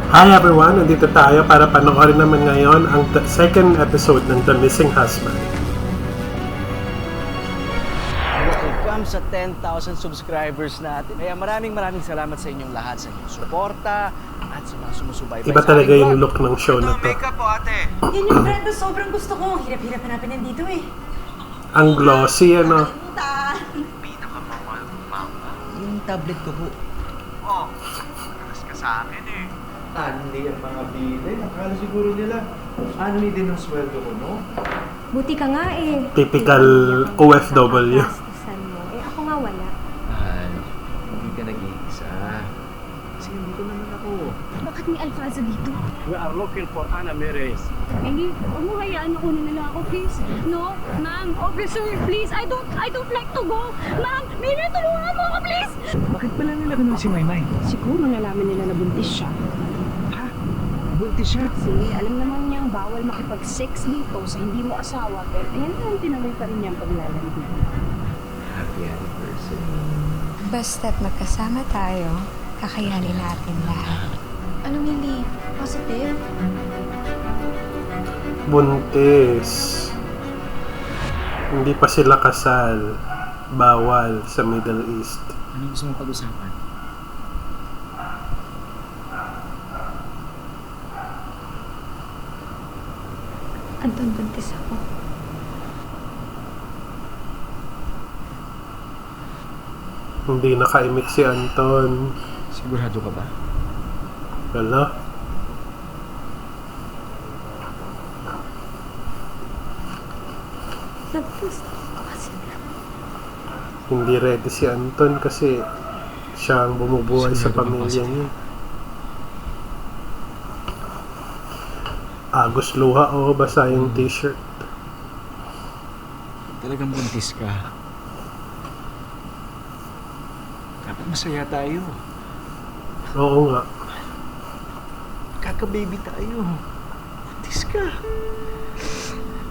Hi everyone! Nandito tayo para panoorin naman ngayon ang second episode ng The Missing Husband. Welcome sa 10,000 subscribers natin. Kaya maraming salamat sa inyong lahat sa inyong suporta at sa mga sumusubaybay Iba sa talaga ating yung vlog. look ng show na to. Makeup po, ate. Yan yung brand na sobrang gusto ko. Hirap-hirap hanapin nandito eh. Ang glossy, ano? Pinakamamahal kong mama. Yung tablet ko po. Oh, matalas ka sa akin eh. Hindi ang mga bilin. Akala siguro nila, anli din ang sweldo ko, no? Buti ka nga eh. Typical OFW. Gastusan mo. Eh ako nga wala. Mahal, hindi ka nag-iisa. Kasi hindi ko naman ako. Bakit may Alfredo dito? We are looking for Ana Merez. Hindi, huwag mo hayaan na kunin nila ako, please. No, ma'am, officer, please. I don't like to go. Ma'am, Mira, tulungan mo ako, please. Bakit pala nila ganun si Maymay? Siguro nalaman nila na buntis siya. Buntis siya. Kasi alam naman niyang bawal makipag-sex dito sa hindi mo asawa. Pero ayan lang, tinuloy pa rin niyang paglalandi. Happy anniversary. Basta't magkasama tayo, kakayanin natin lahat. Ano, Millie? Positive? Buntis. Hindi pa sila kasal. Bawal sa Middle East. Ano gusto mong pag-usapan? Anton, buntis ako. Hindi nakaimik si Anton. Sigurado ka ba? Wala. Nagpus ako kasi. Hindi ready si Anton kasi siya ang bumubuhay sa Sigurado ka pamilya positive? niya. Agos luha o basa yung t-shirt. Talagang buntis ka. Dapat masaya tayo. Oo nga. Kaka-baby tayo. Buntis ka.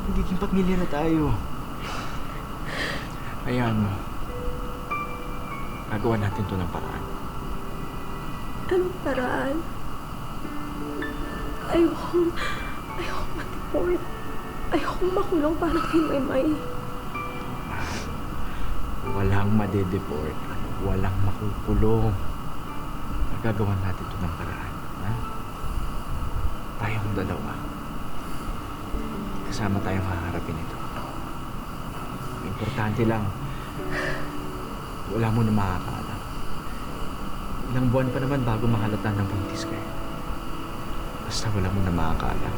Magiging pamilya na tayo. Hayaan mo. Gagawa natin to ng paraan. Anong paraan? Ayokong matiport. Ayokong makulong para kay Maymay. Walang madedeport. Walang makukulong. Magagawa natin to ng paraan. Ha? Tayong dalawa. Kasama tayong haharapin ito. Importante lang, wala mo na makakaalam. Ilang buwan pa naman bago makalata ng buntis ka. Basta wala mo na makakaalam.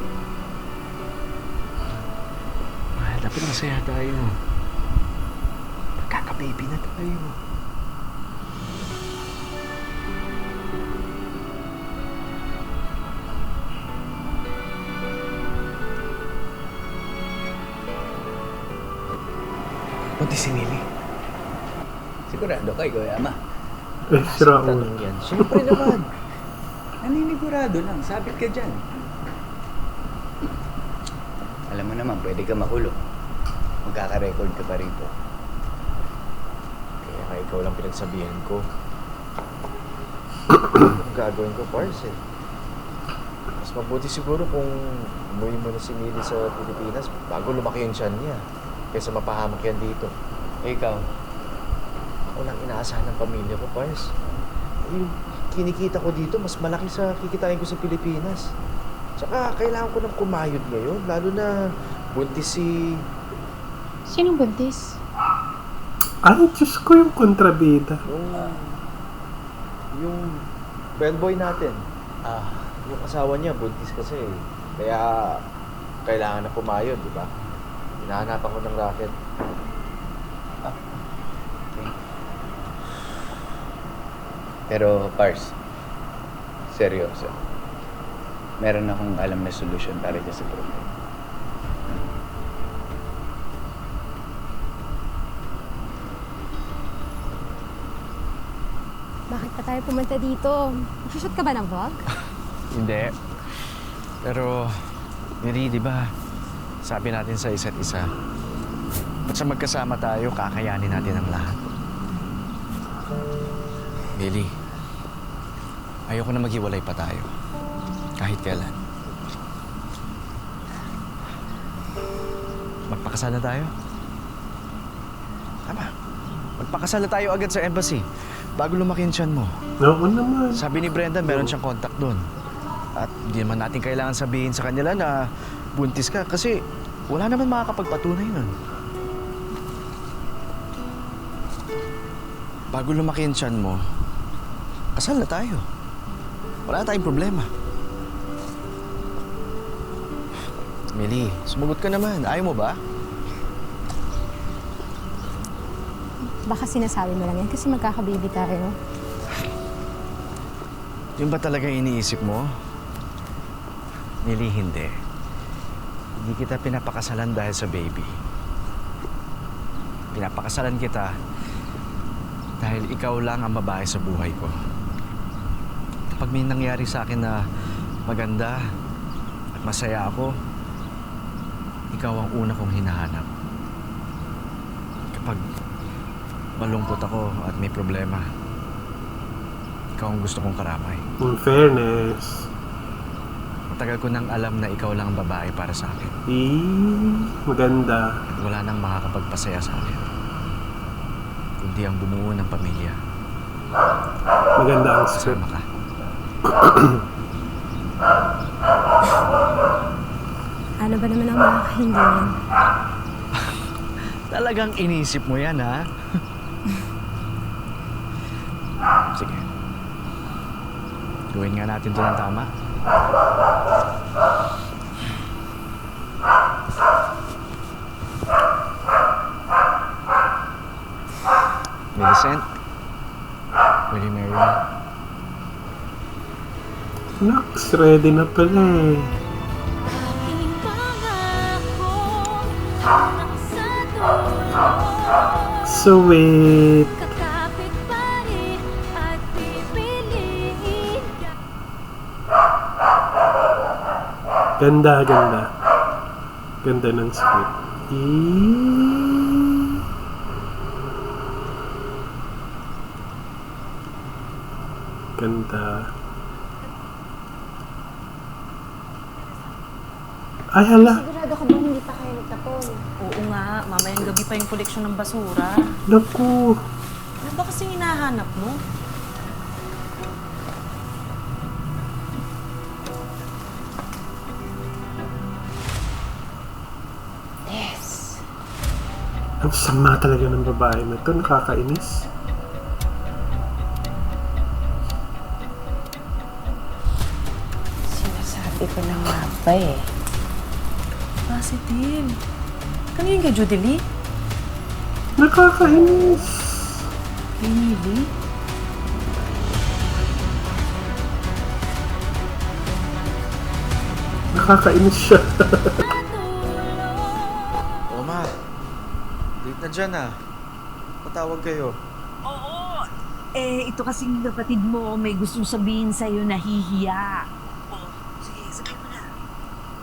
Mahal, dapat masaya tayo. Magkaka-baby na tayo. Buntis si Millie. Sigurado kay Kuya Ama. Eh, si Raul. Tanong yan. Siyempre naman. Naninigurado lang. Sabit ka dyan. Alam mo naman, pwede ka makulong. Magkaka-record ka pa rito. Kaya nga ikaw lang pinagsabihan ko. Ang gagawin ko, Pars eh. Mas mabuti siguro kung umuwi mo na si Millie sa Pilipinas bago lumaki yung tiyan niya. Kaysa mapahamak yan dito. Eh, ikaw, Ako lang inaasahan ng pamilya ko, Pars. Yung kinikita ko dito, mas malaki sa kikitain ko sa Pilipinas. Tsaka, kailangan ko ng kumayod ngayon. Lalo na buntis si... Sinong buntis? Ay, Diyos ko yung kontrabida. Yung bellboy natin. Yung asawa niya, buntis kasi. Kaya, kailangan na pumayod, di ba? Hinahanapan ko ng racket. pero Pars, seryoso. Meron akong alam na solusyon para dyan sa problema. Bakit pa tayo pumunta dito? Magsushoot ka ba ng vlog? Hindi. Pero, Miri, di ba, sabi natin sa isa't isa, at sa magkasama tayo, kakayanin natin ang lahat. Billy, ayoko na maghiwalay pa tayo. Kahit kailan. Magpakasal na tayo. Tama. Magpakasal na tayo agad sa embassy bago lumaki ang tiyan mo. Oo naman. Sabi ni Brenda, meron siyang contact doon. At di naman natin kailangan sabihin sa kanila na buntis ka kasi wala naman makakapagpatunay nun. Bago lumaki ang tiyan mo, kasal na tayo. Wala tayong problema. Millie, sumagot ka naman. Ayaw mo ba? Baka sinasabi mo lang yan kasi magkakababy tayo. Yun ba talaga iniisip mo? Millie, hindi. Hindi kita pinapakasalan dahil sa baby. Pinapakasalan kita dahil ikaw lang ang babae sa buhay ko. Kapag may nangyari sa akin na maganda at masaya ako, ikaw ang una kong hinahanap. Kapag malungkot ako at may problema, ikaw ang gusto kong karamay. In fairness. Matagal ko nang alam na ikaw lang ang babae para sa akin. Maganda. At wala nang makakapagpasaya sa akin, kundi ang bumuo ng pamilya. Maganda ang script. Kasama ka. Ano ba naman ang makakahingi yan? Talagang inisip mo yan, ha? Sige. Gawin nga natin ito ng tama. Millicent, will you marry me? Naks, ready na pala eh. Aking pangako nasa dulo. Sweet. Kakapit pa rin at pipiliin ka. Ganda, ganda. Ganda ng script. Ganda. Ay, hala. Sigurado ka bang hindi pa kayo nagtapon? Oo nga, mamayang gabi pa yung koleksyon ng basura. Naku. Ano ba kasing hinahanap mo? Yes. Ang sama talaga ng babae na to. Nakakainis. Sinasabi ko na nga ba eh. Positive. Kano yung kay Judelie? Nakakainis. Kay Millie? Nakakainis siya. O, ma. Late na dyan, ha? Patawag kayo. Oo. Eh, ito kasing kapatid mo may gustong sabihin sa'yo na hihiya. Oh, sige, sabihin mo na.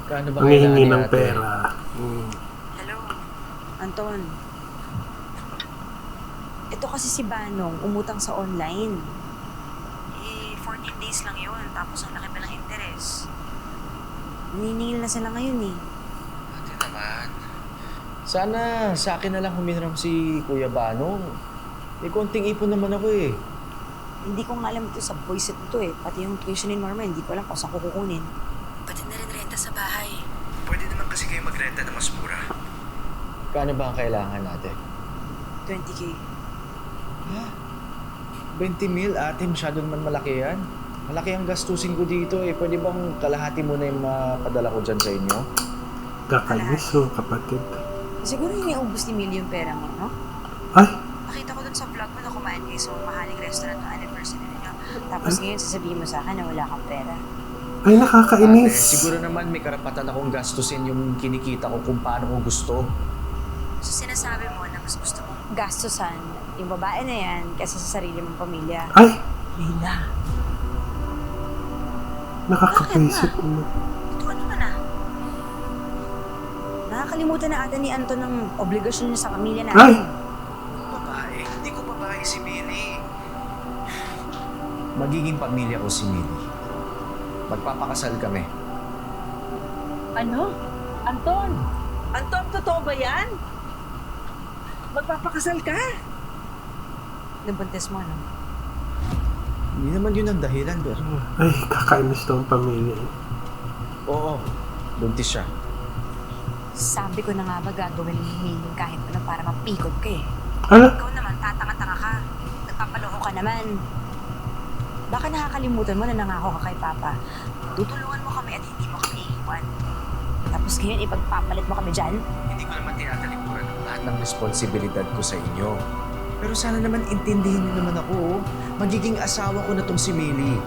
Kaano ba Nangihingi kailangan ni ng ate? pera. Hello, Anton. Ito kasi si Banong, umutang sa online. Eh, 14 days lang yun, tapos ang laki pa ng interest. Naniningil na sila ngayon eh. Ate naman. Sana sa akin na lang huminram si Kuya Banong. May konting ipon naman ako eh. Hindi ko nga alam ito sa voice ito eh. Pati yung tuition ni Norma, hindi ko alam kung saan ko kukunin. Pati na rin renta sa bahay. Pwede naman kasi kayo magrenta na mas mura. Kaano ba ang kailangan natin? 20K. Ha? 20 mil? Ate, masyado naman malaki yan. Malaki ang gastusin ko dito eh. Pwede bang kalahati mo na yung mapadala ko dyan sa inyo? Kakainis oh, kapatid. Siguro yung ubus ni Millie yung pera mo, no? Ay, Nakita ko dun sa vlog mo na kumain kayo sa mahaling restaurant ng anniversary niyo. Tapos ngayon sasabihin mo sa akin na wala kang pera. ay nakakainis. Ate, siguro naman may karapatan akong gastusin yung kinikita ko kung paano ko gusto. So sinasabi mo na mas gusto mong gastusan yung babae na yan kasi sa sarili mong pamilya. Ay, Leila, nakakapwisit mo. Ito ano ka na? Nakakalimutan na ata ni Anton ng obligasyon niya sa pamilya natin. Ay! Babae? Hindi ko babae si Millie. Magiging pamilya ko si Millie. Magpapakasal kami. Ano? Anton? Anton, totoo ba yan? Magpapakasal ka? Nabuntis mo, no? Hindi naman yun ang dahilan, pero... Ay, kakainis to ang pamilya. Oo, buntis siya. Sabi ko na nga ba gagawin ng Hiling kahit ano para mapikot ka eh. Ala? Ikaw naman, tatanga-tanga ka. Nagpapaloko ka naman. Baka nakakalimutan mo na nangako ka kay Papa. Tutulungan mo kami at hindi mo kami iiwan. Tapos ngayon, ipagpapalit mo kami dyan? Hindi ko naman tinatalikuran ang lahat ng responsibilidad ko sa inyo. Pero sana naman intindihin niyo naman ako, oh. Magiging asawa ko na tong si Millie.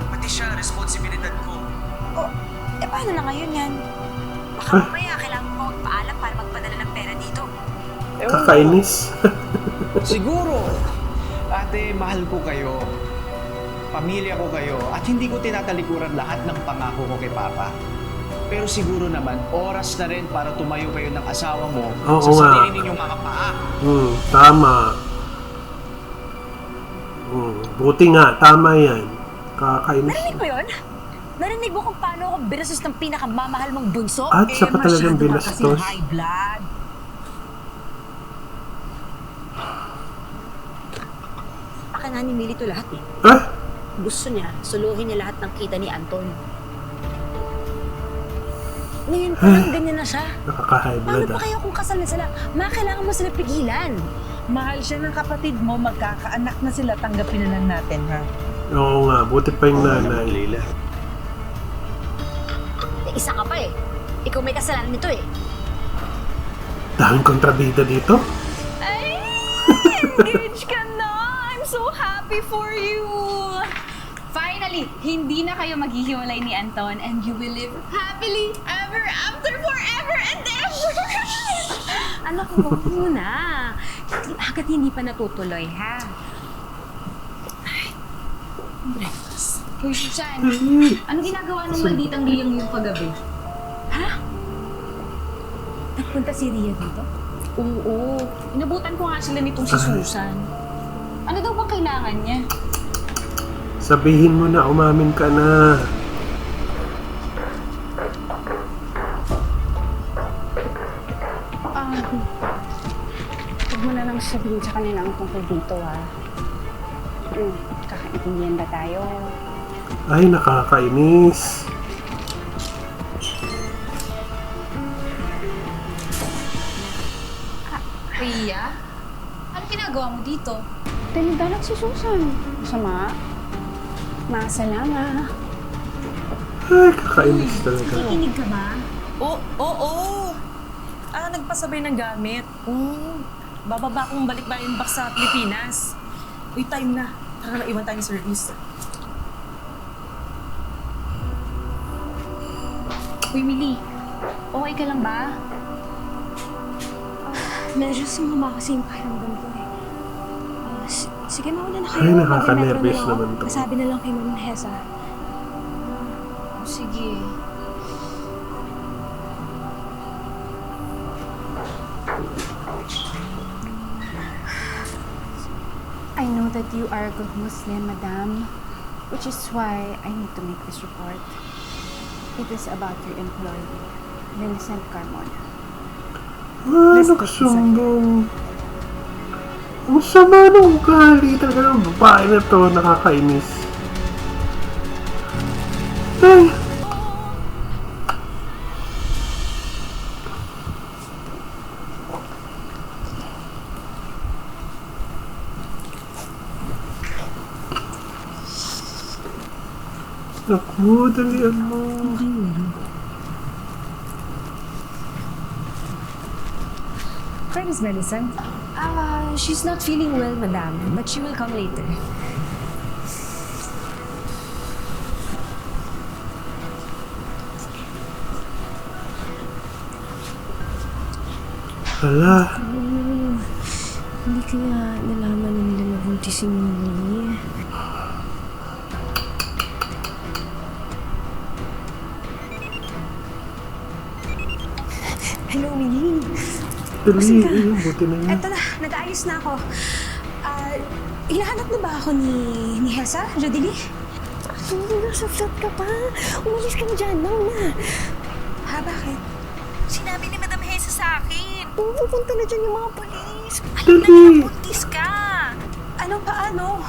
Pati siya, responsibilidad ko. O, paano na ngayon yan? Baka mamaya kailangan mo magpaalam para magpadala ng pera dito. Kakainis. Siguro. Ate, mahal ko kayo. Pamilya ko kayo. At hindi ko tinatalikuran lahat ng pangako ko kay Papa. Pero siguro naman, oras na rin para tumayo kayo ng asawa mo Oo sa nga. sarili ninyong mga paa. Tama. Buti nga, tama yan. Kakainis. Narinig mo yun? Narinig mo kung paano ako binasos ng pinakamamahal mong bunso? At siya pa talagang masyado ka kasing binastos. high blood. Baka na ni Millie to lahat eh. Ah? Gusto niya, suluhin niya lahat ng kita ni Anton. Ngayon pa lang ganyan na siya. Nakaka-high Paano blood pa kaya kung kasal na sila? Kailangan mo sila pigilan. Mahal siya ng kapatid mo, magkakaanak na sila, tanggapin na lang natin, ha? Oo nga, buti pa yung nanay. Leila. Isa ka pa eh. Ikaw may kasalanan nito eh. Daming kontrabida dito. Ay! Engage ka na! I'm so happy for you! Finally, hindi na kayo maghihiwalay ni Anton and you will live happily ever after forever and ever! Ano ko, huwag muna. Hanggat hindi pa natutuloy, ha? Breakfast. Hoy, Susan, anong ginagawa ng malditang Riyang yung kagabi? Ha? Nagpunta si Ria dito? Oo, inabutan ko nga sila nitong si Susan. Ano daw bang kailangan niya? Sabihin mo na, umamin ka na. Huwag mo na lang sabihin sa kanila ang tungkol dito, ha? Kakaintindihan ba tayo? Ay, nakakainis. Ria? Ano ginagawa mo dito? Tinigalang si Susan. Masama. Masalama. Ay, kakainis talaga. Nakikinig ka ba? Oo. Nagpasabay ng gamit. Bababa akong balik back sa Pilipinas. Uy, time na. Tara na, iwan tayong service. Uy, Millie. Okay ka lang ba? Medyo sumama kasi yung pakiramdam ko eh. Sige, mauna na kayo. Ay, nakaka-nervous Mag-metro na naman ako. to. Masabi na lang kay Ma'am Hesa. Sige. I know that you are a good Muslim, Madam, which is why I need to make this report. It is about your employee, Millicent Carmona. Ano kasumbong? Ang sama ng ugali talaga ng babae na to, nakakainis. Ay! Naku, dalian mo. Where is Millicent? She's not feeling well, madam, but she will come later. Hala, Hindi kaya nalaman nila na buntis si Millie. Hello, Millie. dali. Ayun, buti na yun. Eto na, nag-aayos na ako. Hinahanap na ba ako ni Hesa, Judy Lee? Nasa flat ka pa. Umalis ka na dyan. Now na. Ha, bakit? Sinabi ni Madam Hesa sa akin. Pupunta na dyan yung mga polis. Alam na nila, buntis ka. Ano paano?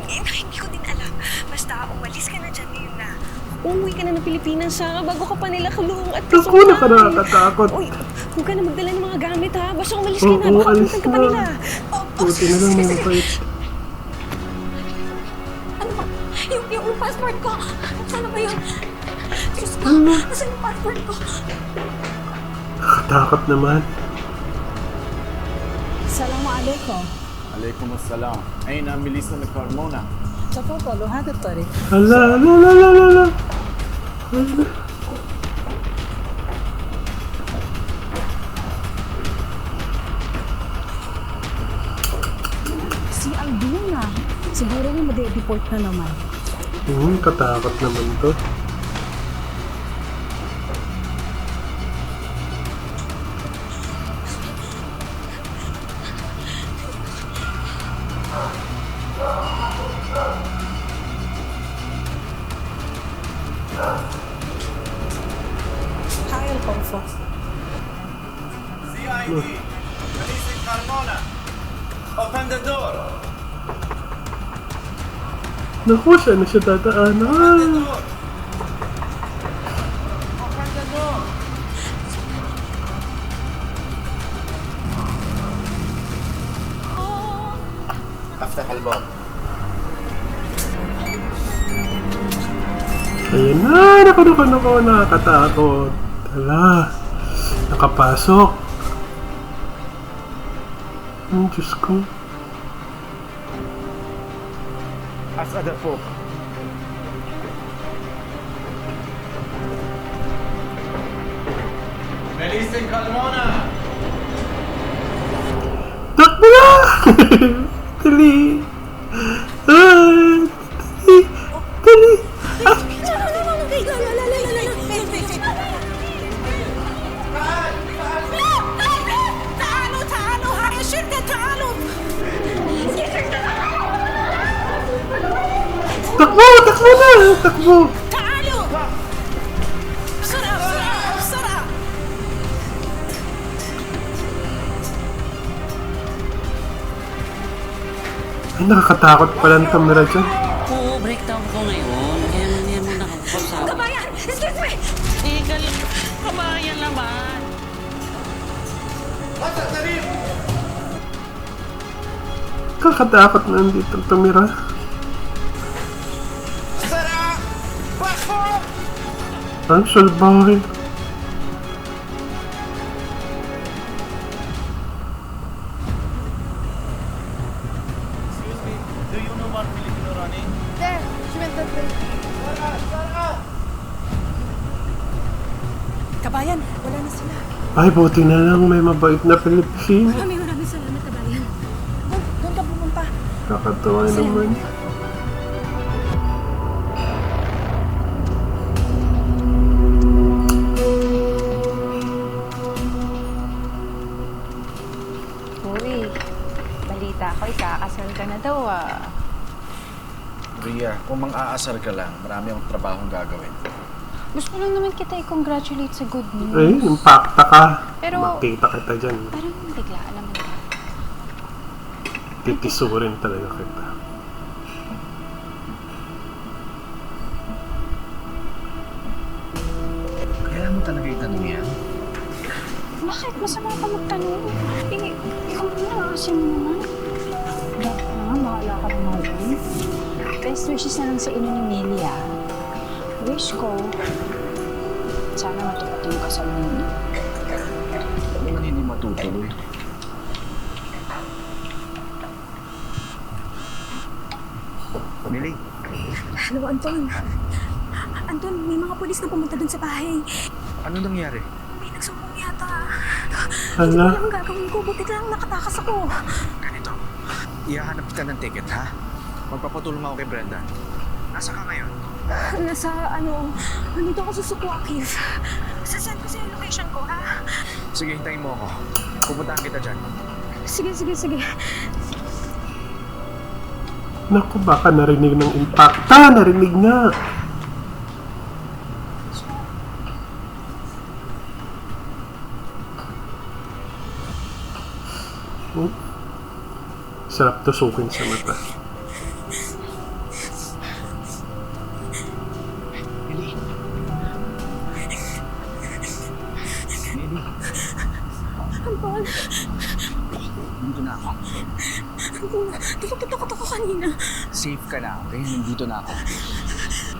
Eh, hindi ko din alam. Basta umalis ka na dyan ngayon na. Uuwi ka na ng Pilipinas ha, bago ka pa nila kulong at Ako na ka nakakatakot. Uy, huwag ka na magdala ng mga gamit ha. Basta umalis ka na, Oo, baka alis pumuntan ka pa na. nila. Buti na lang may mabait. Ano ba? Yung passport ko. Ano ba yun? Diyos ko, nasaan yung passport ko? Nakakatakot naman. Assalamualaikum. عليكم السلام. أين ميليسا كارمونا؟ تفضلوا هذا الطريق. Hala, la la la la la. Si Alduna. Siguro na made-deport na naman. Katakot naman to. Hi, Alfonso. CID. ميليسا كارمونا. Open the door. Naku, siya na siya dadaanan. Open the door. افتح الباب. Ayan na, naku, nakakatakot. Hala, nakapasok. Diyos ko. أسعد فوق. ميليسا كارمونا. Takbo na! Dali! Ah, dali! Takbo! Takbo na! Takbo! Ay, nakakatakot pala ang camera dyan. Oo, breakdown ko ngayon. Kaya nandiyan mo nakapagsabi. Kabayan! Excuse me! Kabayan naman. Nakakatakot na nandito tumira. Ang salbahe. Excuse me. Do you know one Filipino running? There, she went that way. Kabayan, wala na sila. Ay, buti na lang may mabait na Pilipino. Maraming salamat, Kabayan. Doon ka pumunta. Nakakatawa naman. Uy, balita ko, ikakasal ka na daw Ria, kung mang-aasar ka lang, marami akong trabahong gagawin. Gusto lang naman kita i-congratulate sa good news. Ay, impacta ka. Pero- Makita kita dyan. Parang biglaan naman ka. Titisurin talaga kita. Kaya mo talaga itanong yan? Bakit? Masama ka magtanong. Ikaw na, asin mo naman. Dapat ka na, bahala ka na nga dun. Best wishes na lang sa inyo ni Millie, Wish ko, sana matupad yung kasal ninyo. Ano naman hindi matutuloy? Millie, Hello, Anton. Anton, may mga polis na pumunta dun sa bahay. ano nangyari? May nagsumbong yata. Hala. Hindi ko alam ang gagawin ko. Buti lang nakatakas ako. Ganito, ihahanap kita ng ticket, ha? Magpapatulong ako kay Brenda. Nasa ka ngayon? Nandito ako sa Sukwa Cave. Sasend ko sa yung location ko, ha? Sige, hintayin mo ako. Pupuntahan kita dyan. Sige. Naku, baka narinig ng impacta. Narinig nga. Sarap tusukin sa mata. Anton, Nandito na ako. takot ako kanina. Safe ka na, okay? Nandito na ako.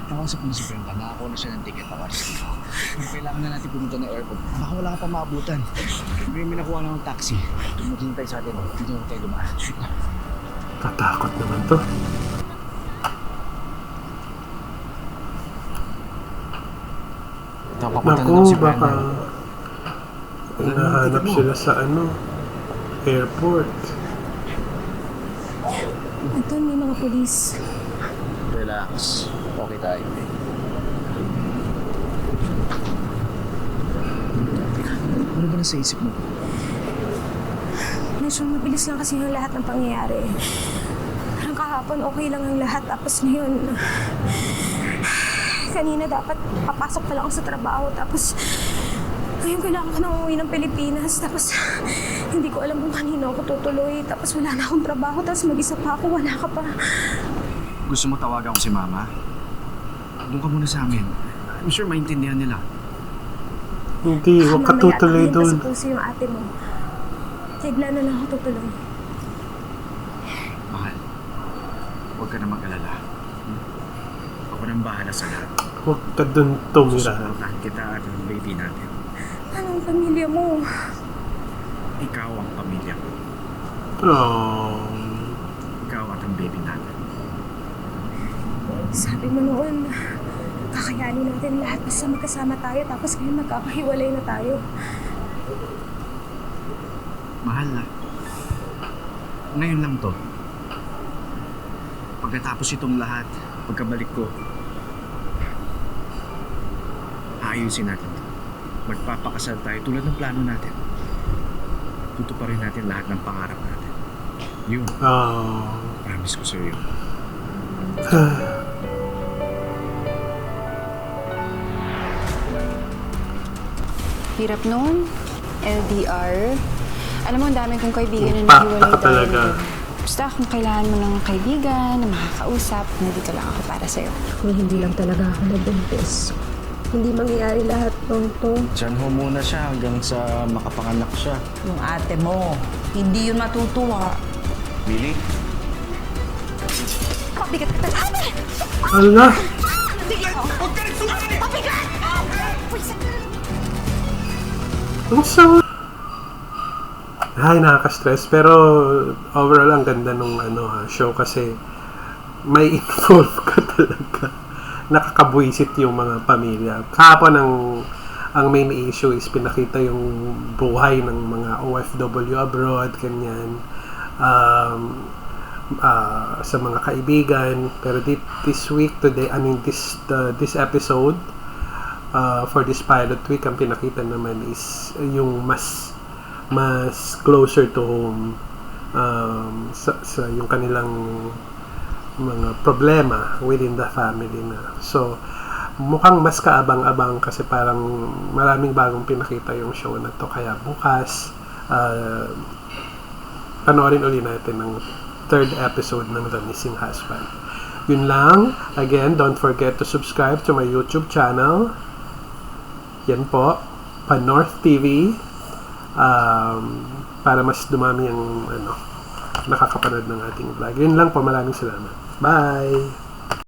Nakausap ko na si Brenda. Nakakuha na siya ng ticket na waris dito. Kung kailangan na natin pumunta ng airport, baka wala ka pa maabutan. May nakuha na ng taxi. Maghintay sa atin. Dito na tayo dumaan. Tatakot naman to. Ito, papunta na Naku, daw si Brenda. baka hinahanap sila sa airport. Anton, may mga polis. Relax. Okay tayo. Ano ba nasa isip mo? Medyo mabilis lang kasi yung lahat ng pangyayari. Parang kahapon okay lang ang lahat. Tapos ngayon, kanina dapat papasok pa lang ako sa trabaho. Tapos ngayon kailangan ko na umuwi ng Pilipinas. Tapos hindi ko alam kung kanino ako tutuloy. Tapos wala na akong trabaho. Tapos mag-isa pa ako, wala ka pa. Gusto mo tawagan ko si Mama? Doon ka muna sa amin. I'm sure maintindihan nila. Hindi, huwag ka tutuloy doon. Mamaya puso yung ate mo. Sigla na lang ako tutuloy. Mahal, huwag ka na mag-alala. Ako nang bahala sa lahat. Huwag ka doon tumira. Susuportahan kita at ang baby natin. Anong pamilya mo? Ikaw ang pamilya ko. Oh. Ikaw at ang baby natin. Sabi mo noon, kakayanin natin lahat basta magkasama tayo tapos ngayon magkakahiwalay na tayo. Mahal na. Ngayon lang to. Pagkatapos itong lahat, pagkabalik ko, ayusin natin to. Magpapakasal tayo tulad ng plano natin. Tutuparin natin lahat ng pangarap natin. Yun. Promise ko sa'yo yun. Hirap nun. LDR. Alam mo, ang dami kong kaibigan na Impacta nahiwalay ka talaga. Basta kung kailangan mo ng kaibigan, na makakausap, nandito lang ako para sa'yo. Kung hindi lang talaga ako nabuntis, hindi mangyayari lahat ng to. Diyan ho muna siya hanggang sa makapanganak siya. Yung ate mo, hindi yun matutuwa. Lily? Pabigat ka talaga! Ate! Hala! Pabigat! Ang sama. Ay, nakaka-stress. Pero overall, ang ganda nung show kasi may involve ka talaga. Nakakabwisit yung mga pamilya. Kahapon ang main issue is pinakita yung buhay ng mga OFW abroad, kanyan. Sa mga kaibigan. Pero this week, today, this episode, for this pilot week, ang pinakita naman is yung mas closer to home, sa yung kanilang mga problema within the family na. So, mukhang mas kaabang-abang kasi parang maraming bagong pinakita yung show na to. Kaya bukas, panoorin uli natin ang third episode ng The Missing Husband. Yun lang. Again, don't forget to subscribe to my YouTube channel. Yan po, Panorth TV, para mas dumami ang nakakapanood ng ating vlog. Yun lang po, maraming salamat. Bye!